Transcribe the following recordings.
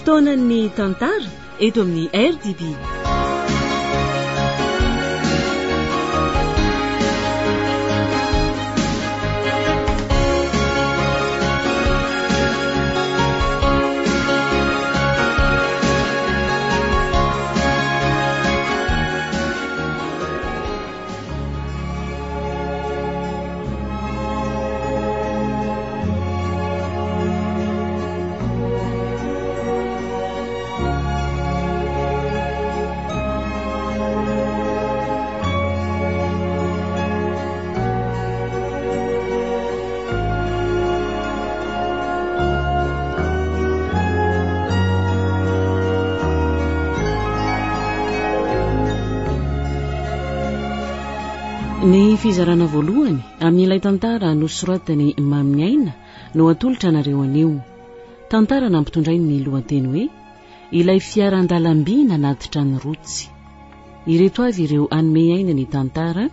fotoanan'ny tantara eto amin'ny RDB. Ny fizarana voalohany amin'ilay tantara nosoratany Mamiaina no atolotra nareo anio. Tantara nampitondray ny lohateny hoe ilay fiaran-dalamby nanatitra ny rotsy. Ireto avy ireo anome aina ny tantara: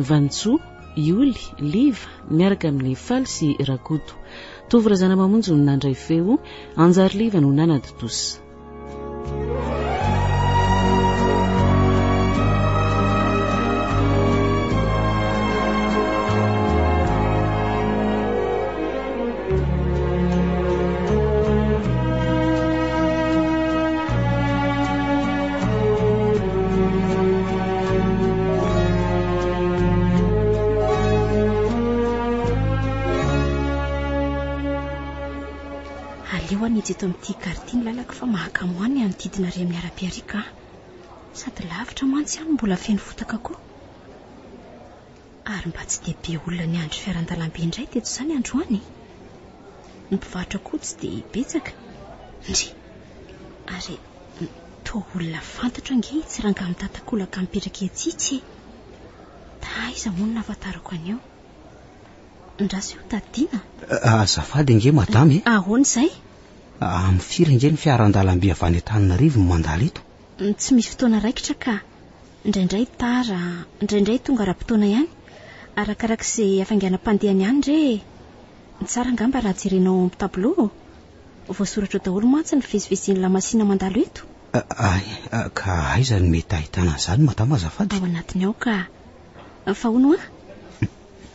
Vantsoa, Ioly, Liva miaraka amin'ny Faly sy Rakoto. Tovorazana mamonjy no nandray feo, Anjary Liva no nanady tosa. Eto amin'ity kartiny lalaka fa mahakamoany anodidina re miara-piarika, sady lavitra mantsy ihany mbola feno fotaka koa. Ary mba tsy dia be olona ny andro fiaran-dalamby indray teto izany androany. Ny mpivarotra koa tsy dia betsaka. Ndry ary toa olona fantatra ange tsy ranga mitatakolaka mipetraka etsitsy. Taiza moa no nahafantarako anio. Ndraso io tadiana. Azafady ange madame. Ahoana izay? Amin'ny firy nge ny fiaran-dalamby avy any Antananarivo no mandalo eto? Tsy misy fotoana raikitra ka. Indraindray tara, indraindray tonga ra-potoana ihany. Arakarak'izay hafainganam-pandehany ihany re. Ny tsara angamba raha jerenao amin'ny tableau. Voasoratra daholo mantsy ny fivezivezen'ny lamasina mandalo eto. Ka aiza ny mety ahitana an'izany madame azafady? Ao anatiny ao ka. Fa hono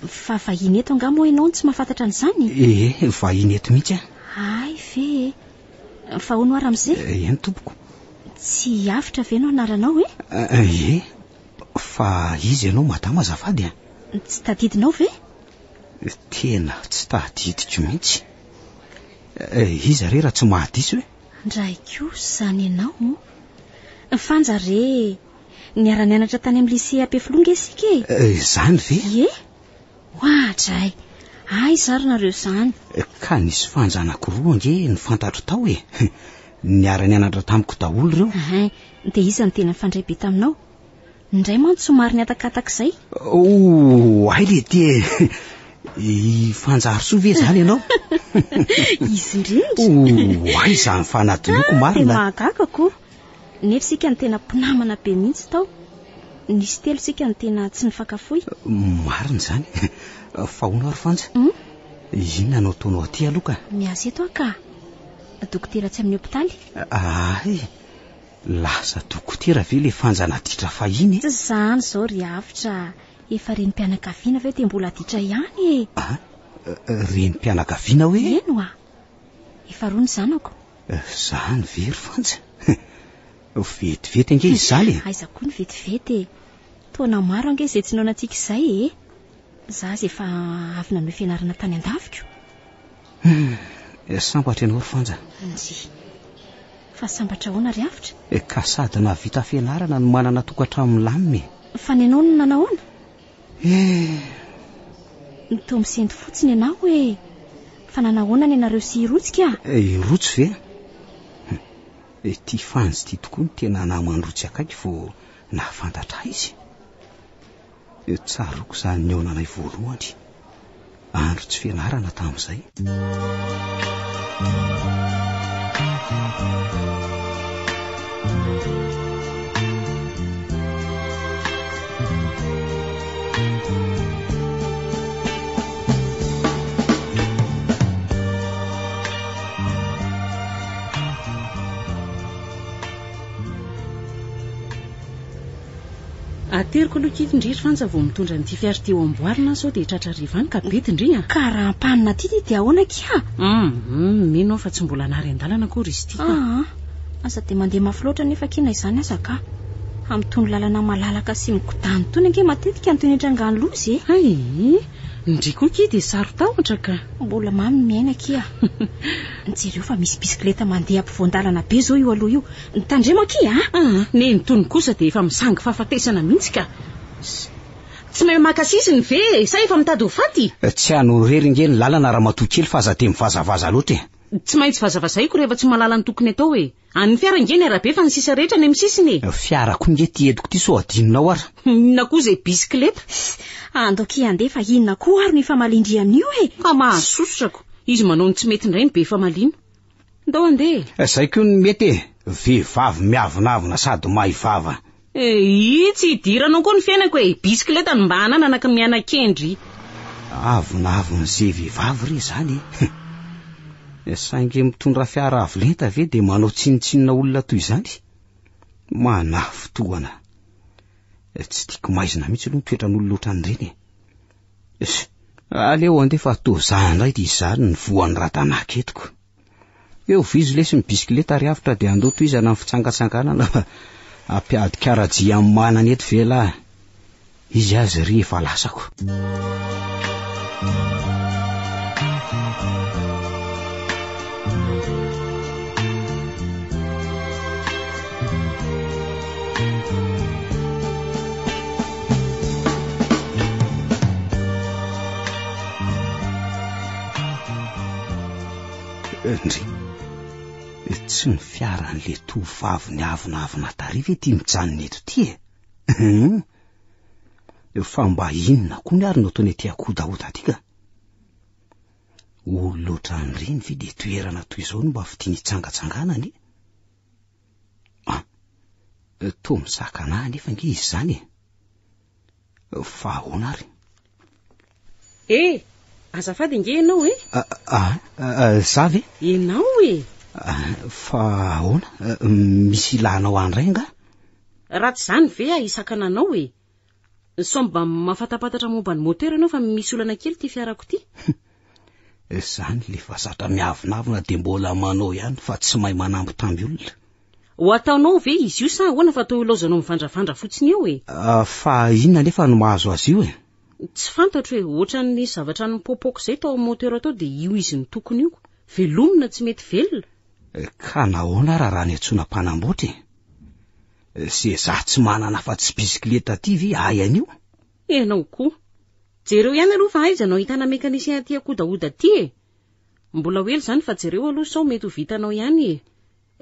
fa vahiny eto angamba moa ianao tsy mahafantatra an'izany? Vahiny eto mihitsy Ay fe. Fa hono ara amin'izay? Eny tompoko. Tsy afitra ve no anaranao fa izy ianao madame azafady Tsy tadidinao ve? Tena tsy tadidiko mihitsy. Iza re raha tsy mahadiso Ndraikio zany ianao. Fanjare niara-nianatra tany amin'ny lycée Ampefilonga isika Zany ve? Hoatray. Ay zary nareo izany. Ka nisy fanja anankiroa nge ny fantatro tao niara-nianatra tamiko daholo reo. Dia iza ny tena fandray be taminao? Indray mantsy somary niatakataka izay. Ay le dia fanjary soa ve zany ianao? Izy indrindra. Ay izany fanadinoko marina. Dia mahagagako. Nefa sika ny tena mpinamana be mihitsy tao. Nisy telo sika ny tena tsy nifakafoy. Marina izany. Fa hono ary fanja. Inona no ataonao aty aloka? Miasa eto ka. Dokotera tsy amin'ny hopitaly. Lasa dokotera ve le fanja naditra fahiny? Tsy izany izao ry afitra. Efa renim-pianakaviana ve dia mbola aditra ihany Renim-pianakaviana hoe? Eno efa roa ny zanako. Zany ve ry fanja? Vetivety ange izy zany Aiza koa ny vetivety. Taona maro ange izay tsy naonantsika izay Za efa avy nanao fianarana tany an-daviko. Sambatra ianao ry fanja. Fa sambatra ahoana ry afitra? Ka sady navita fianarana no manana tokantrano milamina. Fa ny anao no nanahoana? Toa misendy fotsiny ianao fa nanahoana ny anareo sy rotsika? Rotsy ve? Ty fanjy ty tokoa ny tena namandrotsy akaiky vo nahafantatra izy. Tsaroko izany ny aonanay voalohany. Andro tsy fianarana tamin'izay. ateriko aloha kitindry fanja vao mitondra n'ity fiara teo amboarina sao dia tratra rivany ka betindry ka raha ampanina ty dia ahoana kia mino fa tsy mbola nary an-dalana akory izy ity asa dia mandeha mafy loatra nefa kina izany aza ka amitony lalana malalaka sy mikotany tony ange matetika antony trangany lozy ndriko ki dia sarotahotra ka mbola mamy miaina kia jereo fa misy bisikleta mandeha ampivoan-dalana be zao io aloha io nitandrema kia ne nytony kosa dia efa misangy fahafatesana mihitsy ka tsy mahay makasisiny ve sa efa mitady ho faty tsy hano rery nge ny lalana raha matoa kely fa aza te mivazavaza loatra tsy maintsy vazavazaiko rehefa tsy mahalala ny tokony atao hoe any fiara nge ny arabe fa ny sisa rehetra ny misisiny fiara koa nge ty ediko ty so adinonao ara inona koa izay bisikleta andoki andefa inona koa ary ny famalindry amin'io ka mahasosotrako izy manao ny tsy mety indray ny be famalino ndao andeha zay koa ny mety vehivavy miavonavona sady mahivava tsy hidiranao koa ny fiainako bisikleta ny mba hanananaka miana-kendry avonavona zay vehivavy re zany saingy mitondra fiara avolenta ve dia manao tsinitsinina olona toy izany manah fotoana tsy tiako maizina mihitsy aloha toetran'olona ohatran'ireny aleo andefa to zandray dia izany ny voan'ny ratanaka etiko eo vizy lesy ny bisikleta ary avitra dia andao to izana ny fitsangatsanganana ampiady karaji amin'ny manany eto vela izy azy rehefa lasako tsy ny fiaran'le tovavy ny avonavona tariva ty mijanona eto ty fa mba inona koa ny ary no ataony aty akodaoda ty ka olona ohatran'ireny ve dia toerana toy izao no mba fitiany hitsangatsanganany to misakana nefa nge izy zany fa ahoana ary azafady nge ianao za ve ianao fa ahoana misy ilanao andray nga raha tsy zany ve isakana anao somba mafatapatatra momba ny motera anao fa misy olana kely ty fiarako ty zany le fa zatra miavonavona dia mbola manao ihany fa tsy mahay manambo tamby olona ho ataonao ve izy io sa ahoana fa atao ilaozanao mivandravandra fotsiny eo fa inona nefa no mahazo azy io tsy fantatro hoe ohatran'ny zavatra ny popoko izay tao amin'ny motera tao dia io izy ny tokony io velomina tsy mety velona ka nahoana raha ny antsona mpanamboatra se za tsy manana fa tsy bisikleta ty ve aian'io ianao koa jereo ihany aloha fa aizanao hitana mekanisien aty akodaoda ty mbola hoely zany fa jereo aloha sao mety ho vitanao ihany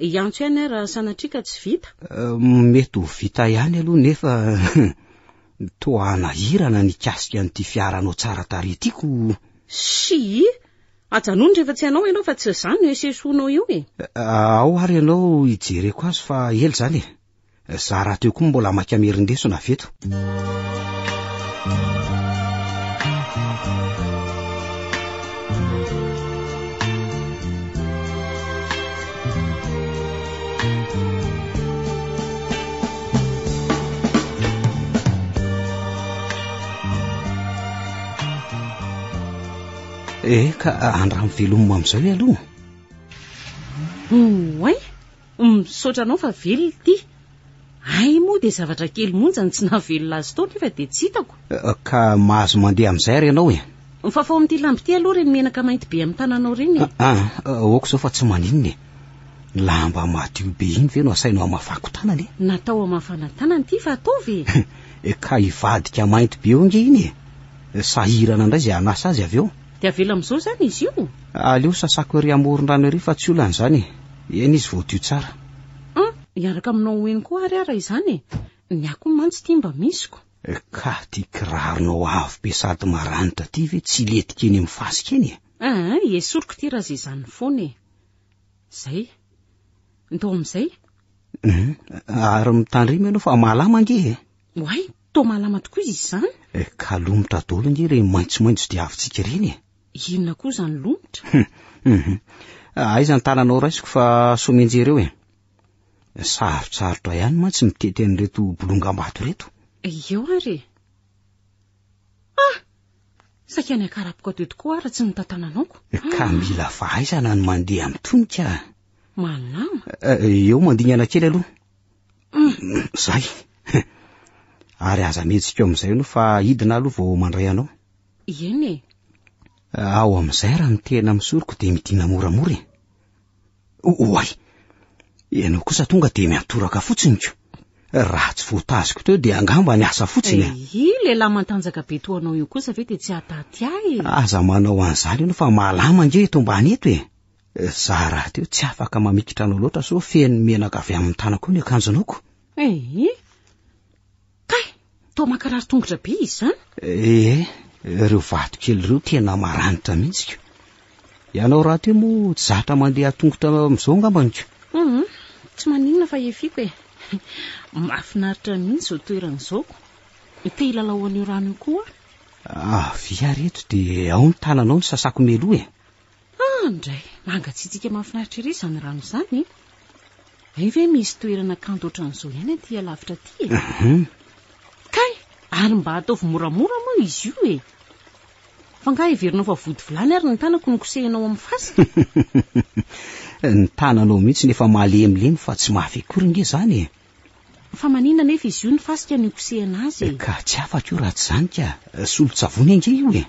iantso ihany raha sanatrika tsy vita mety ho vita ihany aloha nefa toa nahirana ny kasika an'ity fiaranao tsara tare tiako ajanony rehefa tsy anao ianao fa tsy zany no esesonao io ao ary ianao hijereko azy fa ely zany za raha teo koa mbola makamerindreso na veto ka andra mivelomma amin'izao aloha misaotranao fa velona ty ay moa dia zavatra kely monjany tsy nahavelona azy tao nefa dia tsy hitako ka mahazo mandeha amin'izay ary ianao mifafao amin'ity lamby ty aloha reny menaka mainty be amin'ny tananao reny oko zao fa tsy maninony lamba madio be iny ve no asainao amafako tanany natao amafana tanany ty fa atao ve ka hivadika mainty be eo nge iny sahirana indray zay anasa azy avy eo dia avela amin'izao zany izy io aleo sasako ery amoron-drano ery fa tsy olana zany eny izy voadio tsara iaraka aminao eny koa ary ara izany ny ako mantsy ty mba misiko ka ty kiraronao avy be sady maranitra ty ve tsy letika eny amin'ny fasika eny esoriko ty raha zay zany foana zay ntao amin'izay ary mitandrimy ianao fa malama nge oay to malama tokoa izy zany ka lomotra dolo nge re maintsomaintso dia avintsika reny inona koa zany lomotra aiza ny tananao raisiko fa somenjereo sarotsarotro ihany mantsy mitety an'ireto bolongambato reto eo ary saika ny akarapoka teo tokoa raha tsy nitantananaoko ka mila fahaizana ny mandeha amin'ny tonika manama eo mandingana kely aloha zay ary aza mihetsika amin'izay no fa hidina aloha vao mandray anao eny ao amin'izay raha mitena misoriko dia midina moramora oay ianao kosa tonga dia miatoraka fotsiny ko raha tsy voataziko teo dia angamba ny asa fotsiny lehilahy mantanjaka be toanao io kosa ve dia tsy hataty ahy aza manao an'izany no fa malama nge eto mbany eto za raha teo tsy afaka mamikitra anao loatra so feno menaka avy amin'ny tanako ny akanjonako kay tao makarary tongotra be izy zany ireo vato kely ireo tena maranitra mihitsy ianao raha teo moa tsy zatra mandeha tongotra amin'izao ngambaniko tsy maninona fa efiko mahafinaritra mihitsy zao toeran'izao te hilalao an'io rano io koa avy areto dia ao ny tananao ny sasako meloa ndray mangatsitsika mahafinaritra ery izany rano izany ve misy toerana kanto ohatran'izao ihany aty alavitra ty kay ary mba ataovy moramora moa izy io fa nga heverinao fa vody vilany ary ny tanako nikosehinao amin'ny fasika ny tananao mihitsy nefa malemilemy fa tsy mafy akory nge zany fa manina nefa izy io ny fasika ny ikosehana azy ka tsy afaka io raha tsy zany ka solon-tsavony ange io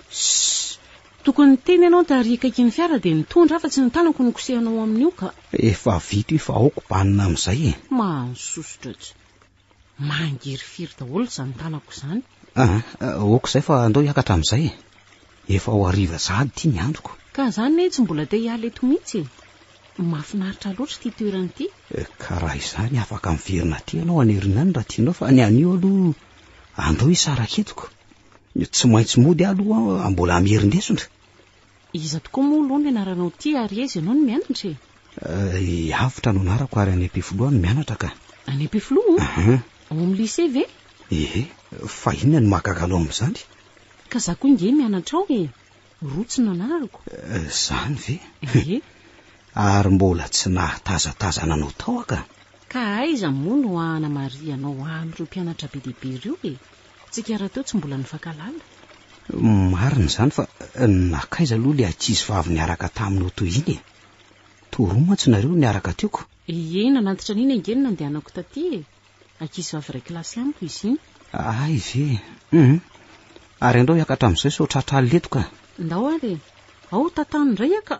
tokony teny ianao da rikaiky ny fiara dia nitondra fa tsy ny tanako nikosehanao amin'io ka efa vito efa aoko banina amin'izay mansosotra tsy mangirifiry daholo zany tanako izany aoko izay fa andao hiakatra amin'izay efa ho ariva sady ity ny androko ka zany ne tsy mbola te hiala eto mihitsy mahafinaritra loatra ty toerana ity ka raha izany afaka miverina ty ianao anerinany raha tianao fa ny anio aloha andao isaraketoko tsy maintsy mody aloha mbola amerindesondra iza tokoa moa aloha ny anaranao ty ary eza ianao ny mianatra avitra no anarako ary any Ampifoloha no mianatra ka any Ampifoloha ao amin'ny lycée ve fa inona ny mahakakalo amin'izany ka za koa nge mianatra ao rotsy no anarako zany ve ary mbola tsy nahatazatazana anao tao aka ka aiza moa no Ana Maria anao amin'ireo mpianatra be dehibe ireo tsika raha teo tsy mbola nifankalala marina izany fa nakaiza aloha le ankizy vavy niaraka taminao toy iny toroa mantsy nareo niaraka teoko nanatitra n'iny angeny nandehanako taty ankizy vavy iray kilasy amiko izy iny ay ve ary andao hiakatra amin'izay so tratraly letoka ndao ary ao tantany indray aka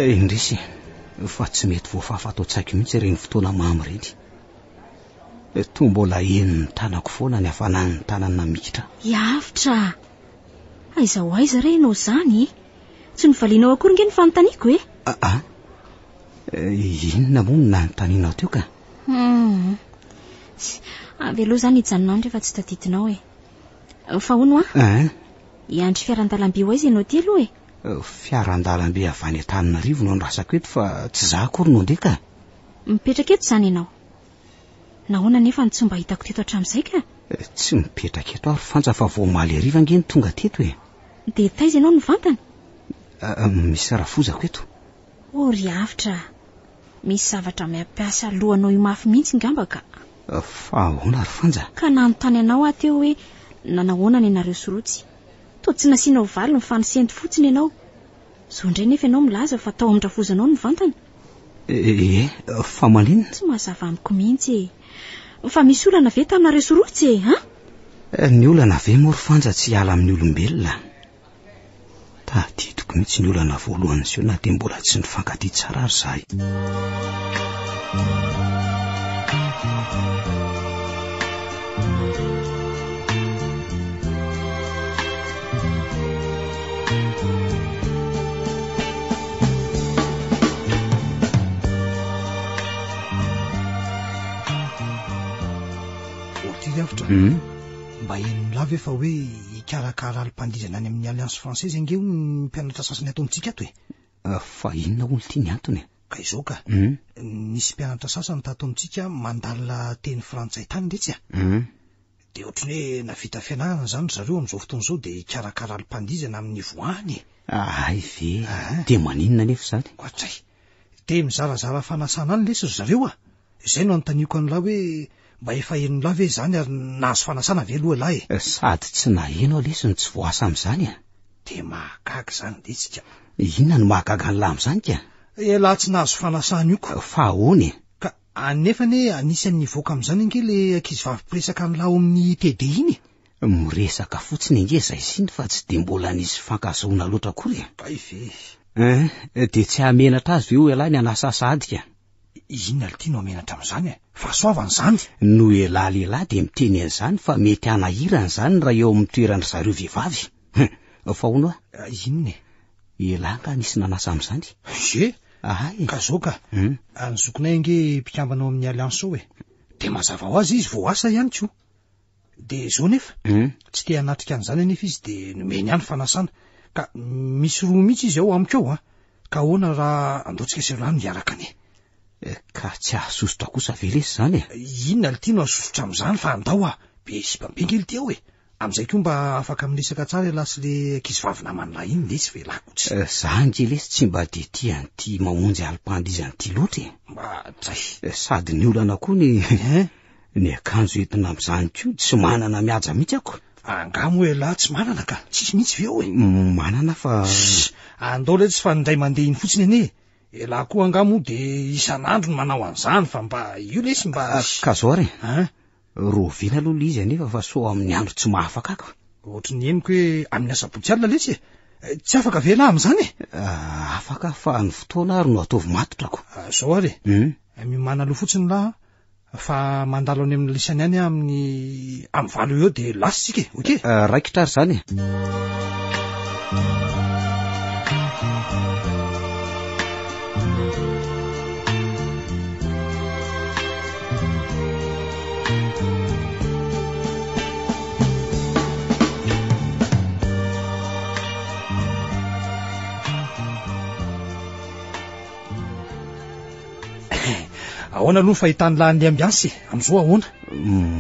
indrisy fa tsy mety voafafa atao tsaiko mihitsy ireny fotoana mamy ireny toa mbola eniny tanako foana ny hafanan'ny tanana mikitra hiavitra aiza ho aiza re ianao zany tsy nivalianao akory nge ny fanontaniako inona moa no nanontanianao teo ka avy aloha zany hijanonandro efa tsy taditinao fa hono hiandry fiaran-dalamby ho aiza ianao ty aloha fiaran-dalamby avy any Antananarivo no nirasako eto fa tsy za akory no ndeka mipetraka eto zany ianao nahoana nefa ny tsy mba hitako teto hatramin'izay ka tsy mipetraka eto ary fantsa fa vao maly ariva nge ny tonga teto dia taiza ianao ny vantana misy rafozako eto ry avitra misy zavatra miampiasa alohanao io mafy mihitsy ngamba ka fa ahoana ary fanja ka nanontany anao ateo hoe nanahoana ny anareo sorotsy to tsy nasianao valy ny fanisenty fotsiny ianao zo indray nefa ianao milaza fa tao amin'ny rafozanao ny vantana fa maninona tsy mahazava amiko mihitsy fa misy olana ve taminareo sorotsy ny olana ve mory fanja tsy hiala amin'ny olombelona tadidiko mihitsy ny olana voalohany sio na dia mbola tsy nifankatia tsara ary zahay mba eno lava efa hoe hikarakara alim-pandizana amin'ny Alliance Française ange ny mpianatra sasany atao amintsika ato fa inona olo tia ny antony ka izao ka nisy mpianatra sasany tato amintsika mandalina teny frantsay tany letsy de ohatrany hoe navita fianarana zany zareo am'izao fotoana zao de karakara alim-pandizana amin'ny voany ay ve de maninona nefa zany koatsay de mizarazara fanasana any lesy zareo izay no anontaniako an'lahy hoe mba efa henon'lahy ve zany ary nahazo fanasana ve aloha lahy sady tsy naheno lesy ny tsy voasa am'izany de mahagaga zany letsika inona no mahagaga an'lahy am'izany ka laha tsy nahazo fanasana io ka fa ahoany ka anefany anisan'ny voaka am'izany ange le ankizy vavy-piresaka an'lahy amin'ny TD iny miresaka fotsiny nge zay siny fa tsy de mbola nisy fankazoana loatra kory de tsy hamenatra azy ve ho elahy ny anasasadika inona le tiano amenatra am'izany fa soavany zany no elahy lehilahy de miteny an'izany fa mety anahirany zany raha eo amin'ny toerany zareo vehivavy fa hono inona elahy ka nisy nanasa am'izany ze ka zao ka anyzokonay nge mpikambana ao amin'ny aliansa ao de mazava ho azy izy voasa ihany ko de zao nefa tsy te hanatrika an'izany anefa izy de nomeny ihany fanasana ka misy roa mihitsy izy ao amiko ao ka ahoana raha andotsika sirolany miaraka ane ka tsy ahasosotra kosa velesy zany inona le tiano asosotra am'izany fa andao be sy bambengely ty ao am'izay ko mba afaka miresaka tsara lasy le ankizy vavy naman'lahy iny lesy ve lakotsy zangy lesy tsy mba de tiany ty mamonjy alim-pandizany ty loatra mba tsay sady ny olana koa ny akanjo entina am'izany ko tsy manana miaja mihitsy ako angamo hoe lahy tsy manana ka tsisy mihitsy ve ao manana fa andao le tsy fa ndray mandeha iny fotsiny ane laha koa angamo de isan'andro no manao an'izany fa mba io lesy mba ka zao ary rovina aloha le izy anefa fa so amin'ny andro tsy mahafaka ako ohatry ny heniko hoe amin'ny asabotsy alina lesy tsy afaka vela am'izany afaka fa ny fotoana ary no ataovy matotrako zao ary mimana aloha fotsiny laha fa mandalo any amin'ny lisany any amin'ny valo eo de lasitsika oke raikitra ary zany ahoana aloha fahitany lahan'le ambiansy am'izao ahoana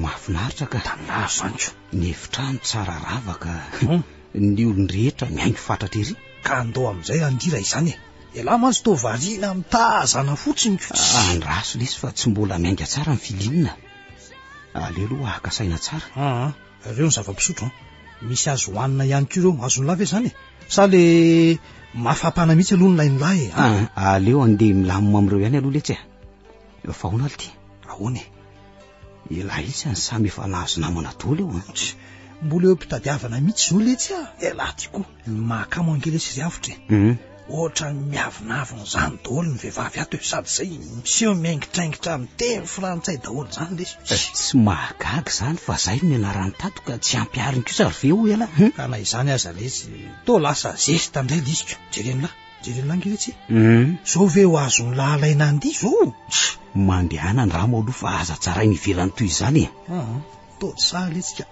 mahafinaritra ka tanazo zany ko ny efitrano tsara ravaka ny olon-drehetra miaingo fatratra ery ka andao am'izay andira izany elahy mazy to variana mitazana fotsiny ko andraso lesy fa tsy mbola miainga tsara ny filimina ale aloha ahaka saina tsara reo ny zava-pisotro misy azo hoanina ihany ko ireo azony lahy ve zany sa le mafampana mihitsy aloha ny lainy lahy aleo andeha milamina am'ireo ihany aloha letsy fa hoana aly ty ahoany elahy itsy any samy efa nahazo namana dolo eo mbola eo mpitadiavana mihitsy zao letsy elahy ty koa mahakamo angely sy ry avitra ohatra miavinavina zany daholo ny vehivavy ato sady zay miseho miaingitraingitra miteny frantsay daholo zany lesy tsy mahagaga zany fa zay no anarany tato ka tsy ampiariny kosa ry ve o ela ka na izany aza lesy to lasa zesy tandray liziko jerenylay ngeletsy zao ve ho azony lahalaina andy zao mandehana ny ramo aloha fa aza tsaray nivelany toy izany to sa letsika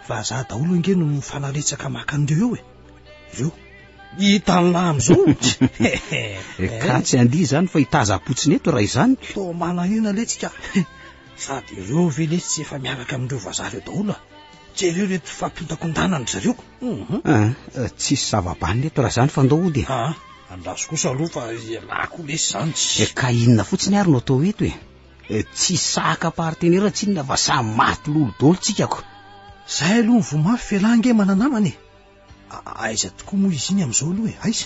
fa za daholo ange no mifanaretsaka maka an'ireo eo hitan'lahy am'izao ka tsy andia zany fa hitaza-potsiny eto raha izany to manahina letsika sady ireo ve lesy tsy efa miaraka amin'ireo vazareo daholo jereo reto fampiotakon-danany zareo tsisy zava-baniny eto raha zany fa andao ody andraso kosa aloha fa lahy koa lesy zany ka inona fotsiny ary no atao eto tsy saka partenera tsy inona fa samy maty lolo dolo tsikako zay aloha ny vomafy fialange mananamany aiza tokoa moa izy iny am'izao aloha aiza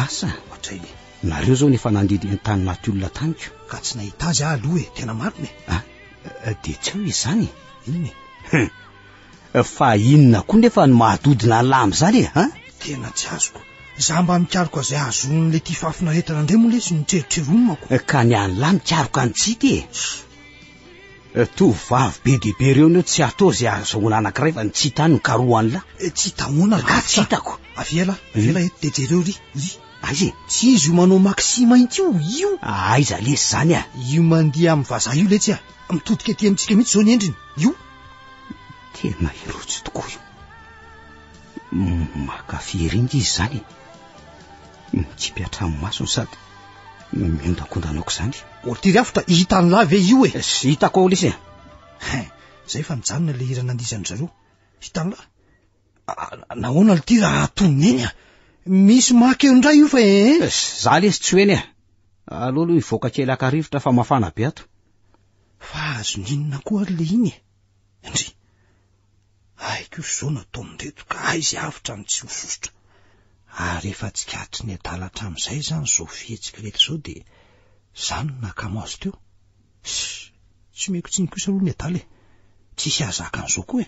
asa atray nareo zao nefa nandidy ny tany naty olona tanyko ka tsy nahita azy aloha tena mariny de tsy eo izy zany inony fa inona koa nefa ny mahadodina ny lamy zany tena tsy azoko za mba mikaroko azay azon'le ty fafinaretana indray moa lesy nitreritreronimako ka ny any lahy mikaroko any tsity tovavy be dehibe reo neo tsy atao zay azohona anankiray fa ny tsy hitany nykaroany lahy tsy tahoana ka tsy hitako avela eto de jereo ry aizy tsy izy io manao maksima ity io aiza lesy zany io mandiha amin'ny vazaha io letsy mitodika ety amintsika mihitsy zao ny endriny io tena irotsy tokoa io makafiringy izy zany mitsipiatramin'ny masony sady Miondakondranako zany. Ortiry afitra hitany lave io e. Sy hitako ao lesy. Zay fa nijanona le hira nandisany zareo. Hitany la. Nahoana le ty raha atoniny eny misy makeo ndray io fa za lesy tsy hoeny aloha aloha ivoaka kely akarivotra fa mafana be ato. Fa azo ninona koa le iny ndry. Aiko zao natao mindeto ka aizy avitra ny tsy hososotra. Ary efa tsy katry ny adalatra am'izay zany zao fihetsika rehetra zao de zany nakamo azy teo. Tsy meko tsy nikosa aloha ny adala e. Tsisy azaka an'izao koa e.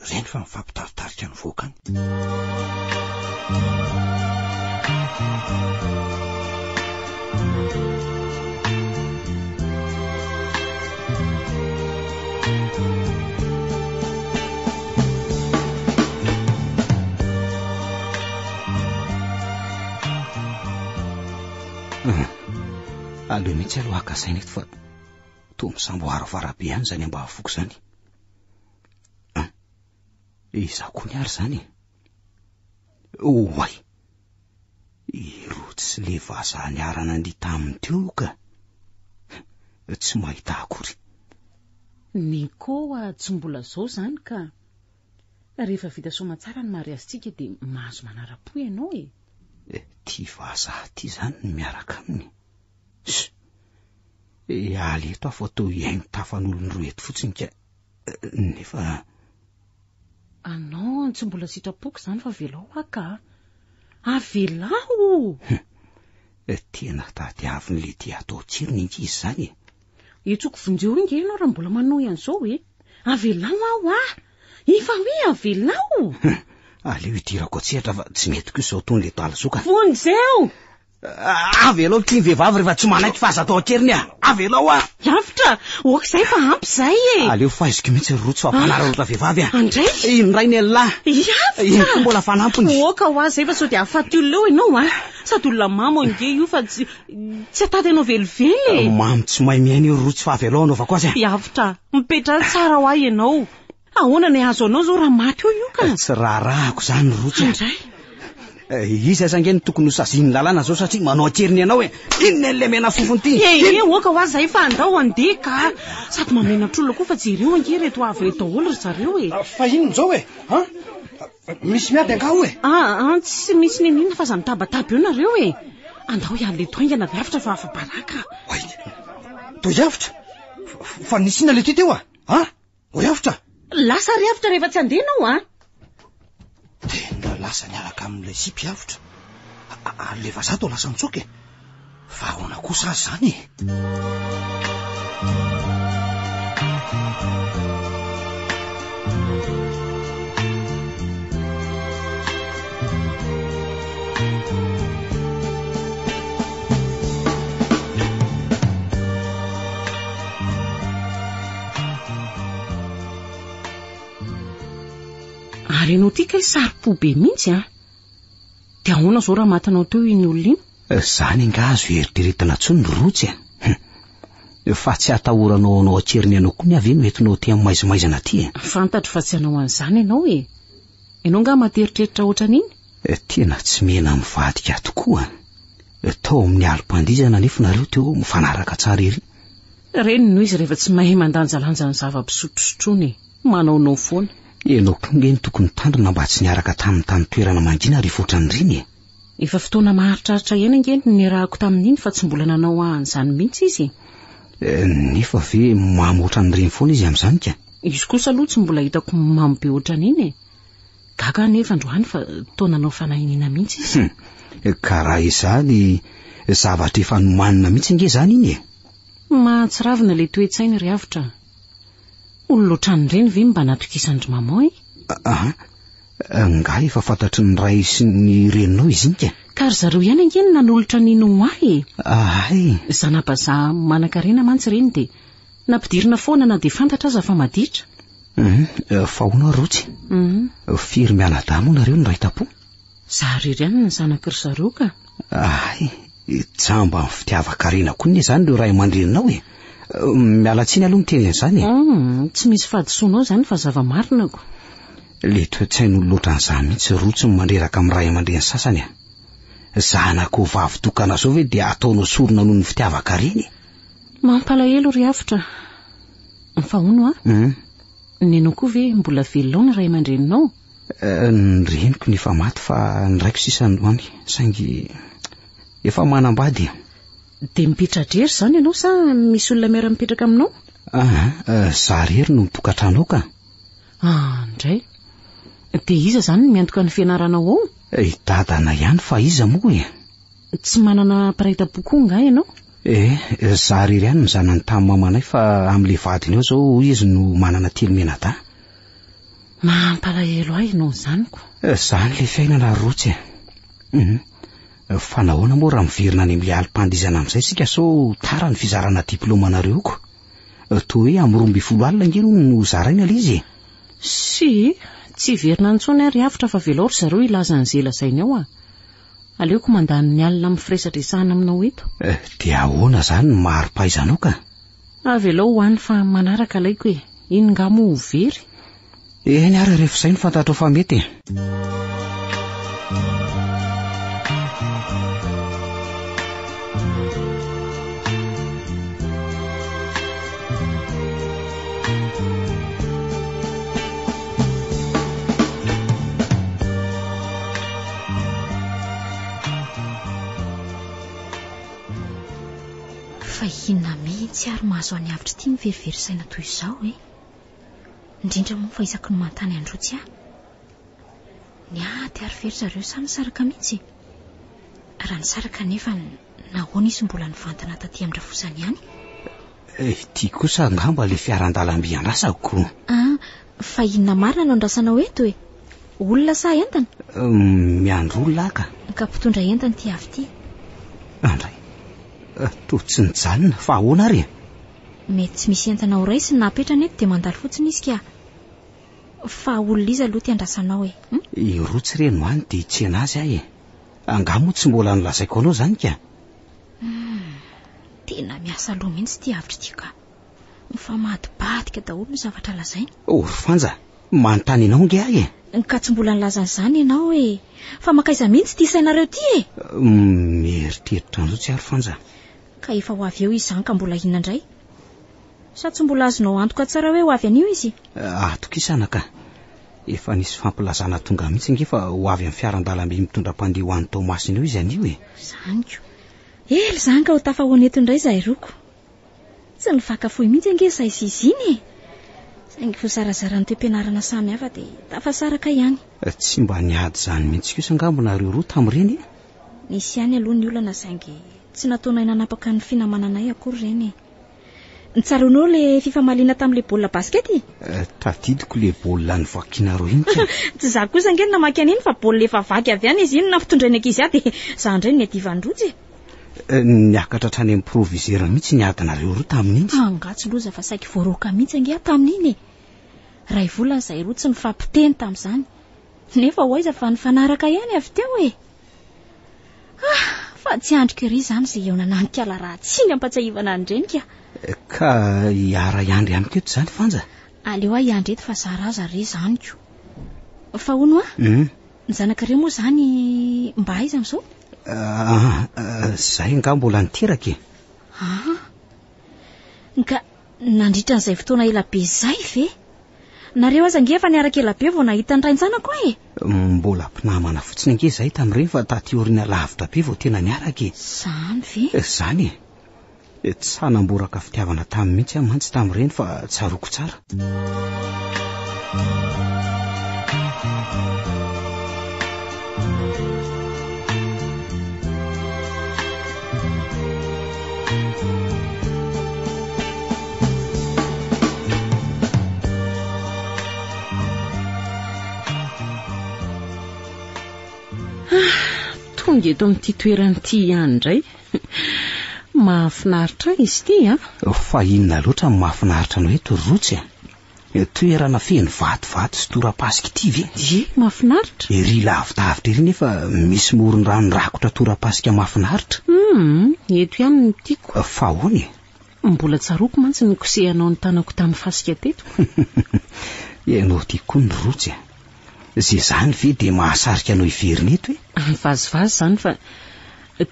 Reny fa mifampitaritarika ny voaka any. Aleo mihitsy aloha akasaina eto fa toa misamboara varabe ihany zany mba hafoko zany. Iza koa ny ary zany. Oay, irotsy le vaza niarana ny taminy teo ka tsy mahita akory. Ny koa tsy mbola zao zany ka rehefa vita somatsara ny mariazintsika de mahazo manara-po ianao e. Ty vaza ty zany ny miaraka aminy. Aleto afa atao iaino tafan'olony roa eto fotsiny ka nefa anao tsy mbola sitrapoko zany fa velao aka. Avelao. Tena tadiaviny le ty atao tsirony inkizy zany. Itsoko vonjeo inge ianao raha mbola manao an'izao e. Avelao aho Ifa hoe avelao. Aleo idirako atsehatra fa tsy mety kosa zao tony le tala soka. Vonjeo. Avelao ty vehivavy rehefa tsy manaiky fa aza atao akeriny avelao Yafitra, okizay fa ampy zay e. Aleo faiziko mihitsy rotsy fa mpanararota vehivavy Andray? Ino ray ny lahy? Yafitra. Mbola fanampony. Oka ho zay fa sao dia afaty olona ianao Sady olona mamo nge io fa tsy atady anao velively. Mamy tsy mahay miaina io rotsy fa avelao anaovako azy. Yafitra, mipetra tsara ho ahy ianao. Ahoana ny azo anao zao raha maty io ka? Tsy raharahako zany rotsy. Andray? Isa zangeny tokony ho saziany lalàna zao satria manao akeriny ianao e. Inona le mena fofony ty? Oka ho zay fa andao andeha ka. Sady mamenatr'olona koa fa jereo ange reto avy reto daholo zareo e. Fa inona zao e? Misy miady angaho e? Tsy misy ninina fa zany tabataba eo nareo e. Andao ihany le toaingana Yafitra fa afa-baraka. To Yafitra? Fa nisina le ty teo O Yafitra? Lasa ry Yafitra rehefa tsy andehanao Tena lasa niaraka amin'ilay sipy Yafitra. Le vazato lasa mitsoky. Fa ahoana kosa azy zany Ary ianao tika sary-po be mihitsy Dia ahoana zao raha matinao teo iny olona iny? Zany nga azo eritreretana tsony rotsy fa tsy atahoranao anao akeriny ianao koa ny avy metinao ty amin'ny maizimaizana ty Fantatro fa tsy anao an'izany ianao e. Ianao nga materitreritra ohatran'iny? Tena tsy mena mivadika tokoa. Tao amin'ny alim-pandizana nefa nareo teo mifanaraka tsara ery. Reny noho izy rehefa tsy mahay mandanjalanja ny zava-pisotrosotrony manaonao foana. Ianao koa nge ny tokony tandrina mba tsy niaraka tamin'ny tany toerana mangina ry foatran'iriny Efa fotoana maharitraritra ihany nge ny rahako tamin'iny fa tsy mbola nanao an'izany mihitsy izy. Nefa ve mamy ohatran'ireny foana izy amin'izany ka? Izy kosa aloha tsy mbola hitako mamy be ohatran'iny Gaga nefa androany fa tao nanao fanahinina mihitsy izy. Karaha izany zavatra efa nomanina mihitsy nge zany iny Mahatsiravina le toe-tsaina ry Yafitra. Olona ohatran'ireny ve mba natokisandry mamao Nga efa fantatry ny ray sy ny reninao izy iny ka? Kary zareo ihany nge nanolotra nino ho ahy Zanabaza manan-karena mantsy reny de nampidirina foana na de fantatra aza fa maditra. Fa hoana rotsy firy mianadahy moa nareo ny ray tapo? Zarery ihany ny zanak'ry zareo ka. Tsamba ny fitiava-karena koa ny zany reo ray aman-dreninao mialatsiny aloha miteny an'izany Tsy misy fahadisoanao zany fa zava-marinako. Le toe-tsain'olona ohatran'izany mihitsy rotsy ny mandreraka amin'ny ray aman-dreny sasany zanako vavitokana zao ve dia ataonao sorona noho ny fitiavaka reny? Mampalahelo ry avitra. Fahono Nenao koa ve mbola velonao ny ray aman-dreninao? Ny reniko nefa maty fa ny raiko sisa androany saingy efa manambady. Dia mipetra-drery zany ianao sa misy olona miara-mipetraka aminao? Za rery no mitokantrano ka. Indray. Dia iza zany no miantoka ny fianaranao ao? Dadana ihany fa iza moa e? Tsy manana mpiraita-po nga ianao? Za rery ihany mizanany tamin'ny mamanay fa amin'le vadiny eo zao izy no manana telo menada. Mampalahelo ahy ianao zaniko. Zany le fiainana rotsy. Fa nahoana moa raha miverina any amin'le alim-pandizana amin'izay sika sao tara ny fizarana diplômanareo ko. Toa hoe amin'ny 12 alina ingeno no zaraina le izy. Si, tsy verina intsony ary avitra fa veloatra zareo ilaza ny zela sainy ao. Aleoko mandany ny alina amin'ny firesatra isahana aminao eto. Dia ahoana zany ny marim-pahaizanao ka? Velao ho any fa manaraka laiko e. Iny nga mo very. Ny ary rehefa izay no fantatrao fa mety. Fa inona mihitsy ary mahazo any avitra ity miverivery saina toy izao e. Indrindra moa fa isaky no mantany androtsy aho. Ny ady ary very zareo samy saraka mihitsy. Raha nisaraka nefa nahoana izy mbola nivantana taty Amindravosana ihany? Ity kosa angamba le fiaran-dalamby andrasako. Fa inona marina no andrasanao eto e? Olona sa entana? Miandro olona ka. Ka mpitondra entana ty avy ty. Andray. Toa tsy nijanona fa ahoana ary? Mety tsy misy entana ho raisy na apetrana eto dia mandalo fotsiny izy ka. Fa olona izy aloha ty andrasanao e. Rotsy reno any dia tsy anazy ahy e. Angamo tsy mbola nolazaiko anao zany ka. Tena miasa aloha mihitsy ty avitra ty ka. Mifamadibatika daholo ny zavatra lazainy. Fanja, manontany ianao nge ahy e. Ka tsy mbola nilazan'izany ianao e. Fa makaiza mihitsy ty sainareo ty e. Mieritreritra androtsy ary Fanja. Ka efa ho avy eo izy zany ka mbola inona indray? Sa tsy mbola azonao antoka tsara hoe ho avy anio izy? Atokisana ka. Efa nisy fampilazana tonga mihitsy nge fa ho avy amin'ny fiaran-dalamby mitondra mpandeha ho an'ny Tomasina eo izy anio e. Zaniko. Zany ka ho tafahoneto indray zahay roko. Tsy nifakafoy mihitsy nge say ziziny e. Saingy fosarazara ny toe-pianarana samy hafa dia tafasaraka ihany. Tsy mba niady zany mihitsy kosa angambonareo roa tamin'ireny. Nisy ihany aloha ny olana saingy tsy nataonay nanapaka ny finamananay akory ireny. Nitsaronao le fifamaliana tamin'le baolina baskety? Tadidiko le baolina ny vakinareo iny ka. Tsy za kosa nge namaky an'iny fa baolina efa vaky avy any izy iny nampitondrainy ankizy ahy dia za indray ny adivandrotsy. Niakatra trany amin'ny proviseur mihitsy niadinareo roa tamin'iny. Angatsy loza fa saiky voaroka mihitsy nge tamin'iny. Ray volana izay roa tsy nifampiteny tamin'izany. Nefa ho aiza fa nifanaraka ihany avy teo e. Fa tsy andrika ery zany izay eo nananinkala raha tsy ny ampatsahivana andrenika. Ka hiara iandry amiko eto zany Fanja? Aleo aho iandry eto fa zaraza ry zaniko. Fa hono ny zanakareo moa zany mba aiza amin'izao? Zay nga mbola niteraka e. Ka nandritra n'izay fotoana ela be zay ve? Nareo aza nge efa niaraka ela be vao nahita ny rain-janako e. Mbola mpinamana fotsiny nge zay tamin'ireny fa taty orina lavitra be vao tena niaraka e. Zany ve? Zany e. Tsy sanamboraka fitiavana tamin'ny mihitsy aho mantsy tamin'ireny fa tsaroko tsara. Tonga eto amin'ity toeranyity ihany indray. Mahafinaritra izy ity Fa inona loatra ny mahafinaritra anao eto rotsy toerana feno vatovato sy tora-pasika ity ve? Mahafinaritra. Ery lavidavitra ery nefa misy moron-drano rakotra tora-pasika mahafinaritra. Eto ihany ny tiako. Fa hoany? Mbola tsaroko mantsy ny kosehanao ny tanako tamin'ny fasika teto. Ianao tiako ny rotsy. Zay zany ve dia mahasarika anao iverina eto hoe vazivazy zany fa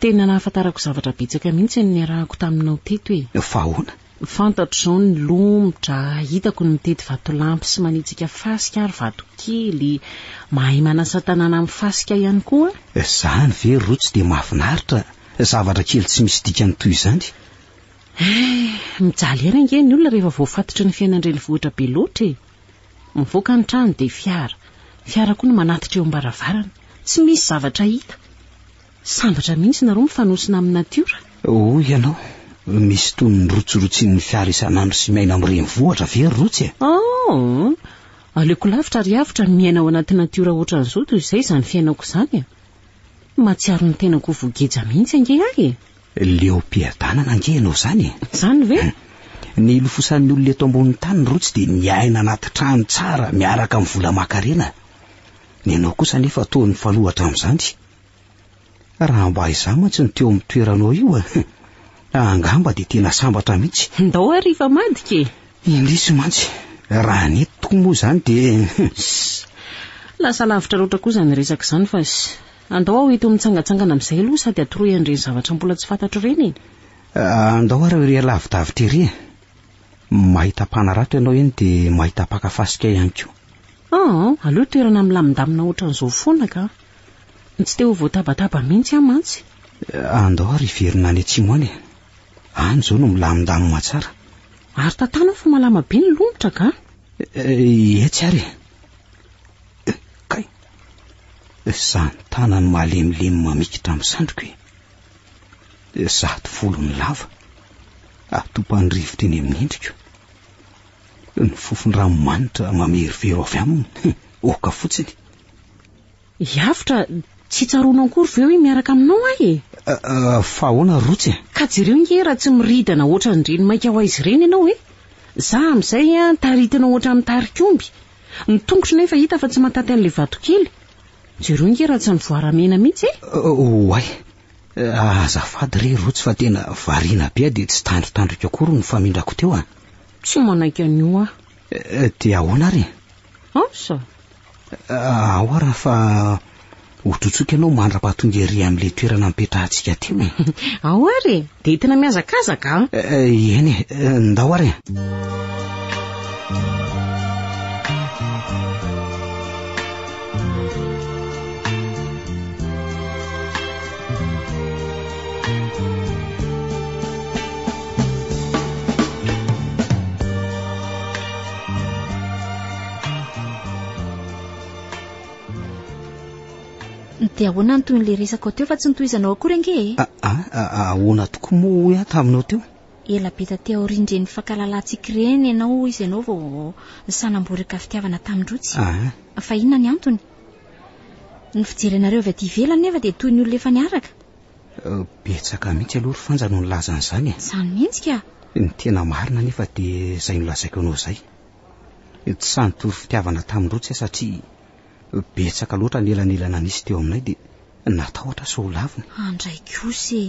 tena nahafantarako zavatra betsaka mihitsy ny arahako taminao teto hoe fahoana fantatro izao ny lomotra hitako ny mitety vatolampy sy manitsika fasika ary vato kely mahay manasa tanàna amin'ny fasika ihany koa zany ve rotsy dia mahafinaritra zavatra kely tsy misy dikany toy izany mijaly era nge ny olona rehefa voafatotry ny fiainan-drenivohitra be loatra mivoaka ny trano dia fiara koa no manatitra eo ambaravarana tsy misy zavatra hita sambatra mihitsy nareo mifanosina amin'ny natiora hoy ianao misy toy ny rotsorotsian'ny fiara isan'andro sy miaina amin'ny renivohitra ve rotsy aleoko lavitra ary avitra miaina ao anaty natiora ohatran'izao toy izay izany fiainako izany matsiaro ny tenako voageja mihitsy ange ahy leom-piadanana ange ianao zany zany ve ny lofosan'ny olona eto ambonin'ny tany rotsy dia niaina anaty trano tsara miaraka amin'ny vola makarena ny ianao kosa nefa toa ny falohatra amin'izany raha mba izah mantsy ny teo amin'ny toeranao io angamba dia tena sambatra mihitsy ndao ary efa madika indrisy mantsy raha netiko moa izany dia lasa lavitra loatra kosa ny resaka izany fa andao aho eto mitsangatsangana amin'izay aloha sady atoroy an'ireny zavatra mbola tsy fantatro ireny andao ary ry lavidavitra ery mahita mpanaratra ianao eny dia mahita pakafasika ihany koa aleo toerana milamindamina ohatran'izao foana ka tsy teo voatabataba mihitsy aho mantsy andao ary iverina any atsimoany any izao no milamindamina tsara ary tantana fa malama be ny lomotra ka etsy ary kay zany tanany mahalemilemy mamikitra amin'ny sandriko 100 ny lava atopany rivotra eny amin'ny endriko ny fofony ranomanitra mamerivero avy aminy oka fotsiny iavitra tsy tsaroana akory ve hoe miaraka aminao ahy fahoana rotsy ka jereo nge raha tsy miridana oatra ny reny maika ho aizy ireny ianao hoe za amin'izay taritina oatra amin'ny tarikomby ny tongotro nefa hita fa tsy mataty an'ilay vato kely jereo nge raha tsy ny voaramena mihitsy oay azafady re rotsy fa tena variana be dia tsy tandrotandrika akory ny famindrako teo tsy manaiky an'io dia ahoana ary sa ao ara fa otrotsoka ianao mandra-pahatonga ery amin'ilay toerana mipetrahantsika teo ao ary dia tena miazakazaka eny ndao ary dia ahoana ny toy n'ilay resaka teo fa tsy nitohizanao akory ange ahoana tokoa moa hoe taminao teo ela be taty aorindreny fankalalantsika ireny ianao izy ianao vao sanamboraka fitiavana tamindrotsy fa inona ny antony ny fijerenareo avy aty ivelany nefa dia toy ny olona efa niaraka betsaka mihitsy aloha ry fanja no nilazan'izany izany mihitsy ka ny tena marina nefa dia izay nolazaiko anao izay tsy sanotory fitiavana tamindrotsy satria betsaka loatra ny elanelana nisy teo aminay dia natahotra sao lavina andray kosy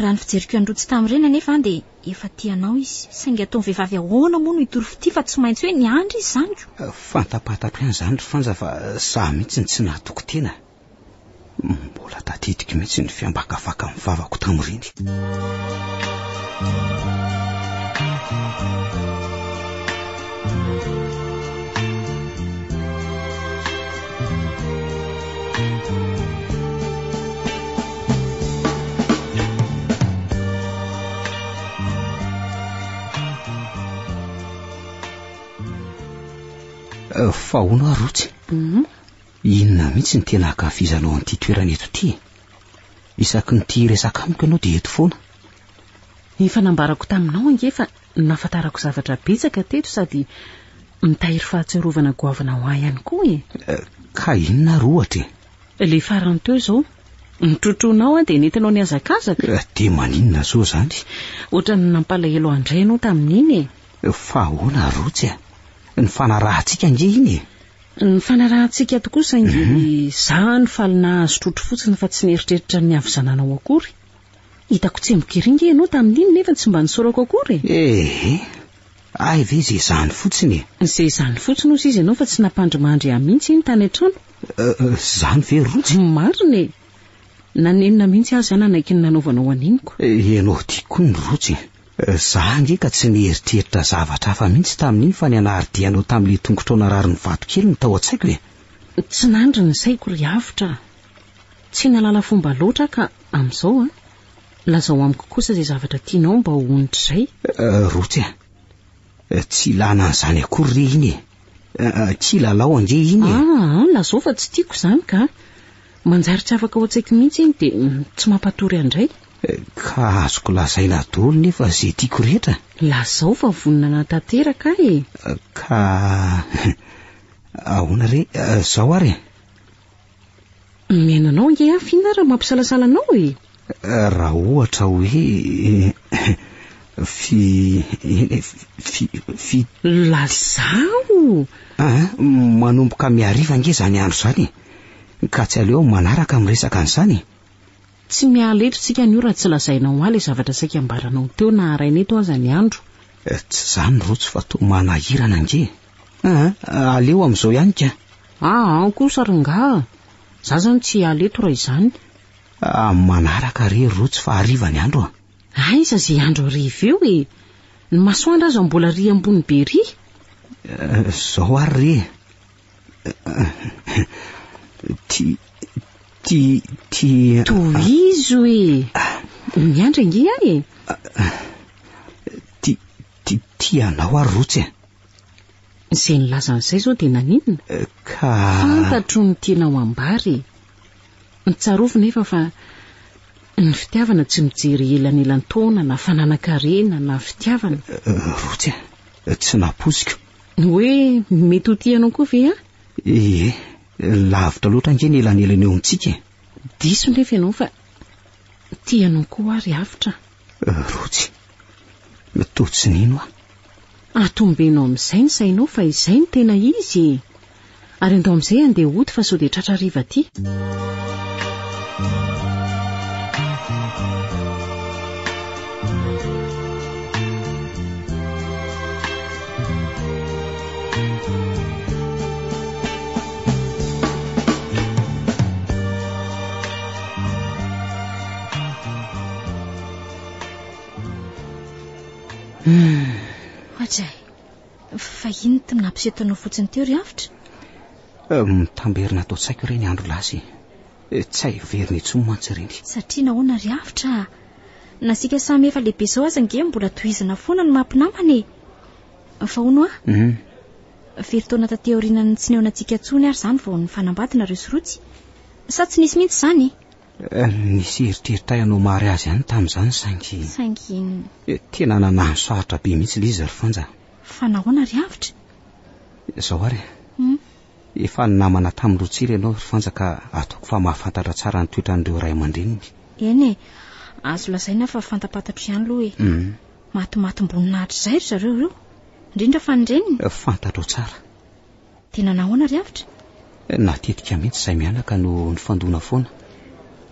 raha ny fijeriko androtsy tamin'ireny anefa dia efa tianao izy saingy ataony vehivavy ahoana moa no hitory fity fa tsy maintsy hoe niandry izy zany fantapatako ihany izany ry fanja fa za mihitsy ny tsy nahatoko tena mbola tadidiko mihitsy ny fiambakafaka amin'ny vavako tamin'ireny fahoana rotsy inona mihitsy ny tena ankafizanao an'ity toerana eto ity isaky ny tia resaka amiko ianao dia eto foana efa nambarako taminao ange fa nafantarako zavatra betsaka teto sady mitahiry fahatsiarovana goavana ho ahy ihany koa ka inona ry ohatra le farany teo izao nitrotroanao dia nentinao ny azakazaka dia maninona zao zany ohatra ny nampalahelo andray ianao tamin'iny fahoana rotsy ny fanarahantsika nge iny ny fanarahantsika tokoa saingy za ny falina azo trotro fotsiny fa tsy nieritreritra ny avizananao akory hitako tsemboka iry nge ianao tamin'iny nefa tsy mba nisorako akory Ay ve zay zany fotsiny. Izay zany fotsiny ozy izy ianao fa tsy nampandromandry ahy mihitsy iny tany an-trano. Zany ve Rotsy? Marina e. Nanenina mihitsy aho izany anaiky ny nanaovanao aniniko. Ianao tiako ny Rotsy. Za nge ka tsy nieritreritra zavatra hafa mihitsy tamin'iny fa ny anaharidianao tamin'ilay tongotrao narary ny vato kely ny tao an-tsaiko e. Tsy nandry ny saiko ry havitra. Tsy nalala fomba loatra ka amin'izao lazao amiko kosa izay zavatra tianao mba ho onitrizay. Rotsy tsy ilana an'izany akory re iny e. Kilalao ange iny e. Lazao fa tsy tiako izany ka manjary tsy afaka ao an-tsaiko mihitsy iny dia tsy mampatory andray. Ka azoko lazaina daholo nefa izay tiako rehetra. Lazao fa vonina tanteraka e. Ka ahoana re zao ary? Menanao nge afina raha mampisalasala anao e. Raha ohatra hoe lazao manomboka miariva nge zany andro zany ka tsy aleo manaraka miresaka an'izany. Tsy mihaletrontsika ny io raha tsy lazainao aly zavatra saika ambaranao teo na arain'eto aza ny andro. Tsy zany Rotsy fa to manahirana nge. Aleo amin'izao ihany ka. Kosa ringa za zany tsy haleto raha izany. Manaraka re Rotsy fa hariva ny andro. Iza zay andro hariva eo e. Ny masoandro aza mbola ry ambony be ry. Zao ary re tohizo e. Miandry nge e. Tianao ary Rotsy e. Izay nilaza an'izay zao dia naninona ka fantatro ny tianao ambary. Tsarovy nefa fa ny fitiavana tsy mijery elanelany taona na fananan-karena na fitiavana. Rotsy tsy naposiko. Hoe mety ho tianao koa ve lavitra loatra nge ny elanelany eo amintsika. Diso nefa ianao fa tianao koa ary havitra. Rotsy toa tsy nino atombenao amin'izay ny sainao fa izay ny tena izy. Ary andao amin'izay andeha hody fa sao dia tratra riva ty. Ajay, fa ino ty nampisetanao fotsiny teo ry havitra? Mitamberina atao tsaiko ireny andro lasy. Tsy hay verina intsony mantsy ireny. Satria nahoana ry havitra? Nasika samy efa lehibe zao aza nge mbola tohizana foana ny mampinamana e. Fa hono Veritaona taty aorianany tsy neo antsika tsony ary zany vao ny fanambadina ry Rotsy. Sa tsy nisy mihitsy zany? Nisy eritreritra ianao mary azy ihany tamin'izany saingy tena nanahosahatra be mihitsy liza ry Fanja. Fa nahoana ry havitra? Zao ary efa namana tamin'ny Rotsy ianao ry Fanja ka ataoko fa mahafantatra tsara ny toetran'ireo ray aman-dreniny. Eny e, azo lazaina fa fantapatatro ihany aloha e. Matimatim-boninahitra izay ry zareo ireo, indrindra fa ny reniny. Fantatro tsara. Tena nahoana ry havitra? Natetika mihitsy izay mianaka no ny fandona foana.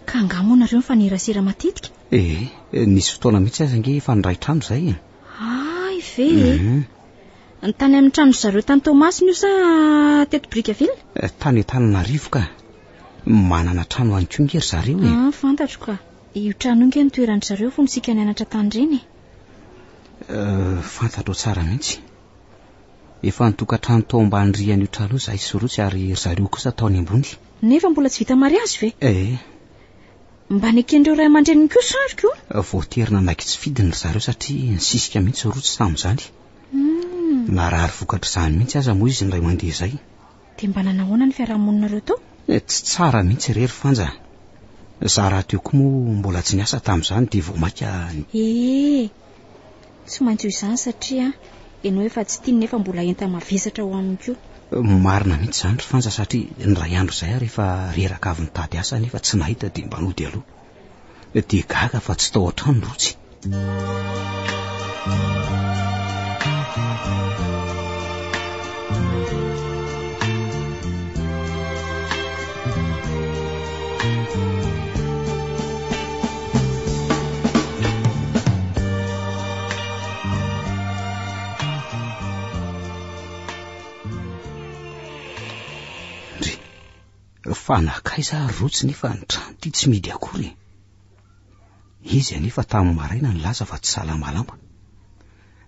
Ka angamonareo mifanerasera matetika? Nisy fotoana mihitsy aza nge efa niray trano izay. Ay ve ny tany amin'ny trano zareo tany Tomasiny io sa teto Brikaville? Tany Antananarivo ka. Manana trano any koa nge ry zareo e. Fantatro ka. Io trano nge ny toeran'ny zareo fony sika nianatra tany reny. Fantatro tsara mihitsy. Efa nitokantrano tao ambany rian'io trano io zahay sy Rotsy ary zareo kosa tao any ambony. Nefa mbola tsy vita mariazy ve? Mba neken'ireo ray aman-dreniny koa sariko? Voaterina anaiky tsy fidiny ry zareo satria nisisika mihitsy Rotsy tamin'izany. Narary vokatra izany mihitsy aza moa izy ny ray mandeha izay. Dia mba nanahoana ny fiarahamoninareo tao? Tsy tsara mihitsy rery Fanja. Za raha teo koa moa mbola tsy niasa tamin'izany dia vao maika. Tsy maintsy izany satria ianao efa tsy tiany nefa mbola enta mavesatra ho aminy koa. Marina mihitsy izany ry Fanja satria ny ray andro izay ary efa reraka avy nitady asa nefa tsy nahita dia mba nody aloha. Dia gaga fa tsy tao an-trano Rotsy. fanakaiza rotsy nefa ny trano ty tsy midy akory. Izy anefa tamin'ny maraina ny laza fa tsy salamalama.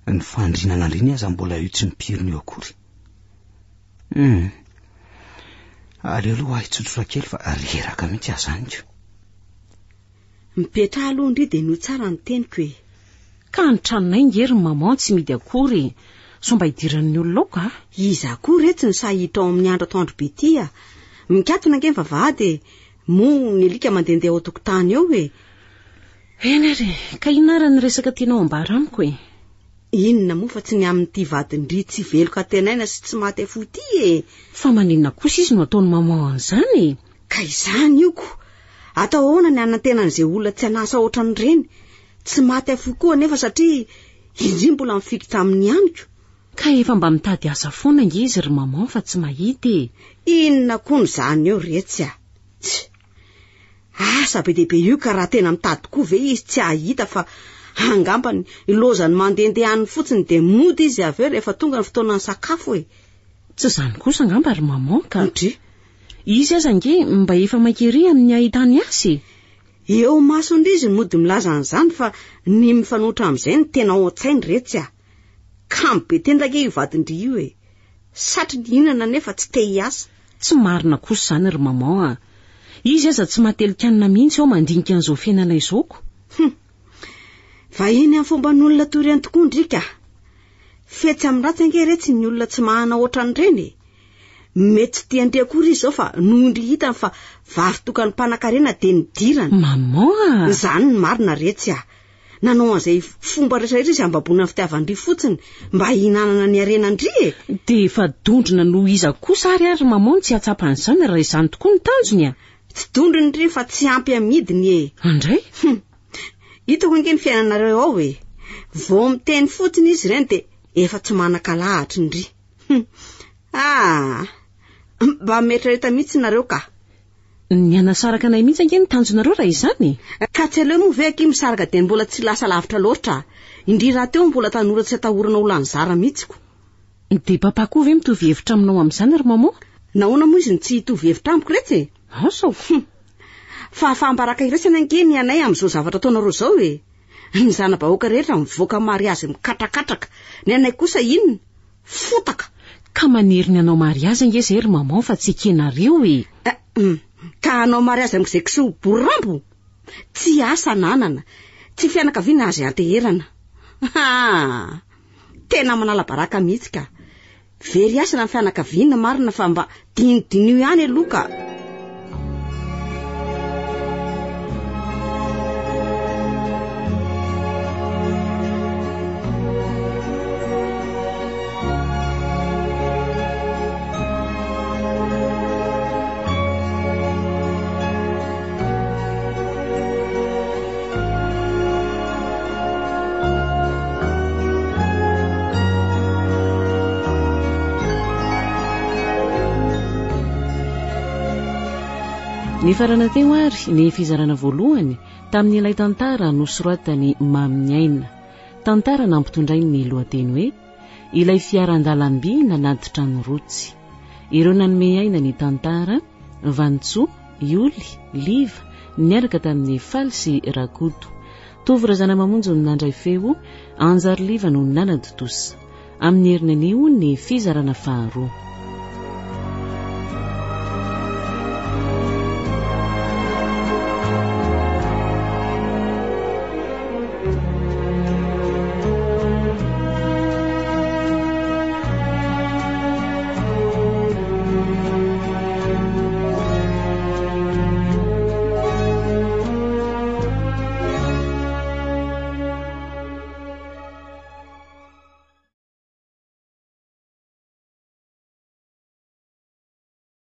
Ny fandrinana andriny aza mbola io tsy mipiriny eo akory. Aleoloha ahy tsotsora kely fa reraka mihitsy azaniko. Mipetra aloha ndry de no tsara ny teniko e. Ka ny tranonay ngery maman tsy midy akory. Somba idiran'ny olona ka? Iza akory etsy ny sahitra ao amin'ny andro atoandro be tia. Mikatona nge ny vavahady mo ny alika mandendeha ao tokotany eo e. Eny ry, ka inara ny resaka tianao ambara amiko e. Inona moa fa tsy ny amin'ity vadindry tsy veloka tenaina sy tsy maty afoty e. Fa maninona kosa izy no ataony maman an'izany? Ka izany io ko. Atao ahoana ny anantenan'izay olona tsy anasa ohatran'ireny. Tsy maty afo koa nefa satria izy mbola mifikitra amin'ny aniko. Ka efa mba mitady asa foana nge izy ry maman fa tsy mahita e. Inona koa n'izany eo retsy a. Asa be dehibe io ka raha tena mitady koa ve izy tsy ahita fa angambany ilozany mandendehan'ny fotsiny de mody izy aveo rehefa tonga ny fotoanany sakafo e. Tsy zany kosa angamba ry maman ka. Ndry. Izy aza nge mba efa maikery amin'ny ahitany asy. Eo masondry izy mody milaza an'izany fa ny mifanotra amin'izay ny tena oatsainy retsy a. Kamo be tendrake io vadindry io e. Satria ny inana nefa tsy te hiasa. Tsy marina kosa zany ry maman a. Izy aza tsy matelikanina mihitsy ao mandinika an'izao fiainana izoko. Vahiny amin'ny fomban'olona toreny tokoa ndrika. Fetsy amin'ny ratsy ange retsy ny olona tsy mahana ohatran'ireny. Mety tiandry akory izy zao fa nondry hitany fa vary tokany mpanan-karena de nidirana. Maman! Zany ny marina retsy a. Nanao an'izay fomba rehetrarehetra izy ambabona ny fitiavandry fotsiny mba hinanana ny arenandry e. De efa dondrina no iza kosa ary maman tsy atsapan'izany raha izany tokoa ny tanjony a. Tsy dondriny ndry fa tsy ampy amidiny e. Andray? Hitako ange ny fiainanareo ao e. Vao miteny fotsiny izy ireny de efa tsy manan-kalahatra ndry. Mba mieritrereta mihitsy nareo ka. Ny anasaraka anay mihitsy ange ny tanjonareo raha izany. Ka tsy aleo moa ve aky misaraka de mbola tsy lasa lavitra loatra. Indri raha teo mbola tanora tsy atahorana ho lanzara mihitsiko. De papa koa ve mitovy hevitra aminao amin'izany ry maman? Nahoana moa izy ny tsy hitovy hevitra amiko retsy? Asa. Fa fambaraka iresana ange ny anay amin'izao zavatra ataonareo zao e. Ny zana-bahoaka rehetra mivoaka mariazy mikatakatraka. Ny anay kosa inona? Fotaka. Ka maniry ny anao mariazy ange zay ry maman fa tsy ekenareo e. Ka anao mariazy amin'izay kisoa borambo. Tsy asa nanana. Tsy fianakaviana azy anteherana. Tena manala baraka mihitsy ka. Very asa na fianakaviana marina fa mba dinidinio ihany aloha ka. Ny farana teo ary ny fizarana voalohany tamin'ny ilay tantara nosoratany Maminiaina. Tantara nampitondray ny lohateny hoe ilay fiaran-dalamby nanatitra ny rotsy. Ireo nanome aina ny tantara Vantsoa, Ioly, Liva niaraka tamin'ny Faly sy Rakoto. Tovy-razana mamonjy no nandray feo, Anjary Liva no nanaditosa. Amin'ny herinan'io ny fizarana faharoa.